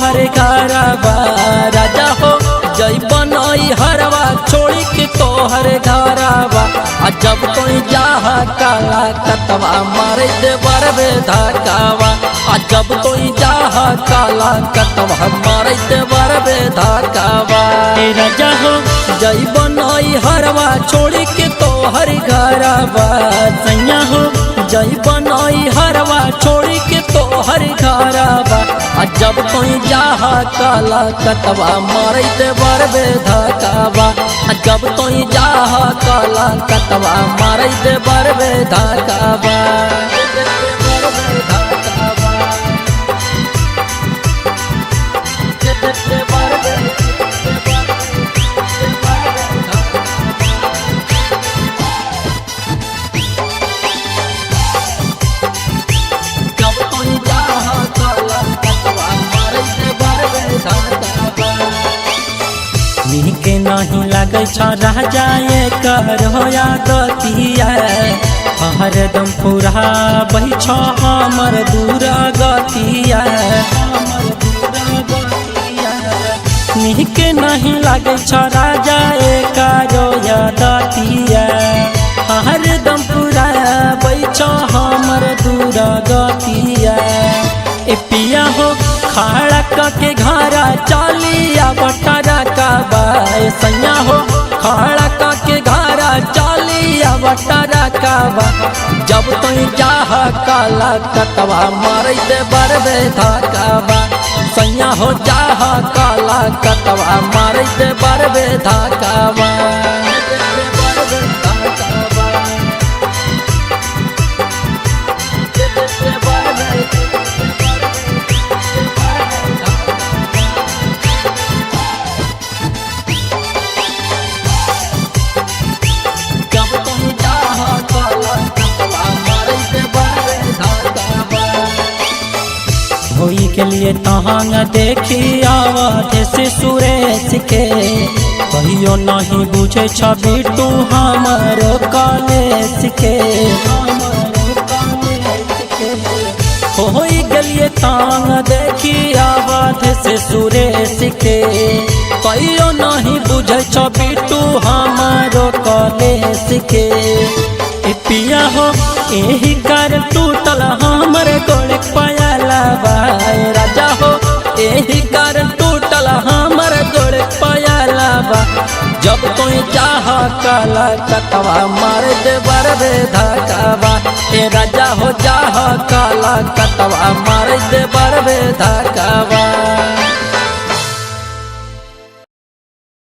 तोहर घरवा राजा हो जैब नई हरवा छोड़ी के तोहर घरवा जब कोई जाह काला कतवा मारे दे बरबे धकावा जब कोई जाह काला कतवा मारे दे बरबे धकावा राजा हो जैब नई हरवा छोड़ी के तोहर घरवा सैया हो जैब नई हरवा छोड़ी के तोहर घरवा जब कोई जाह काला कतवा मारे दे बरबे धकावा जब कोई जाह काला कतवा मारे दे बरबे धकावा के नहीं लगे राजा ये कर होया गतिया हरदम पूरा बही हमर दूर गतिया के नहीं लगे राजा ये करो या गतिया हरदम पूरा बही हमर दूर गतिया ए पिया हो खाड़ा के घरा चालिया बटारा का बाय सैया हो खाड़ा के घरा चालिया बटारा का बा जब तुई जाह काला कतवा मारे दे बरबे धकावा सैया हो जाह काला कतवा मारे दे बरबे धकावा होई के लिए तहांग देखी आवत से सुरेश के कहियो नहीं बुझे छवि तू हमारो कॉलेज के होई गलिए तहांग देखी आवत से सुरेश के कहियो नहीं बुझे छवि तू हमारो कॉलेज के पिया हो यही कर टूटल हमर गोड़ पायला बाय राजा हो यही कर टूटल हमर गोड़ पायला बा जब कोई चाह काला कतवा मार दे बरबे धकावा राजा हो चाह काला कतवा मार दे बरबे धकावा।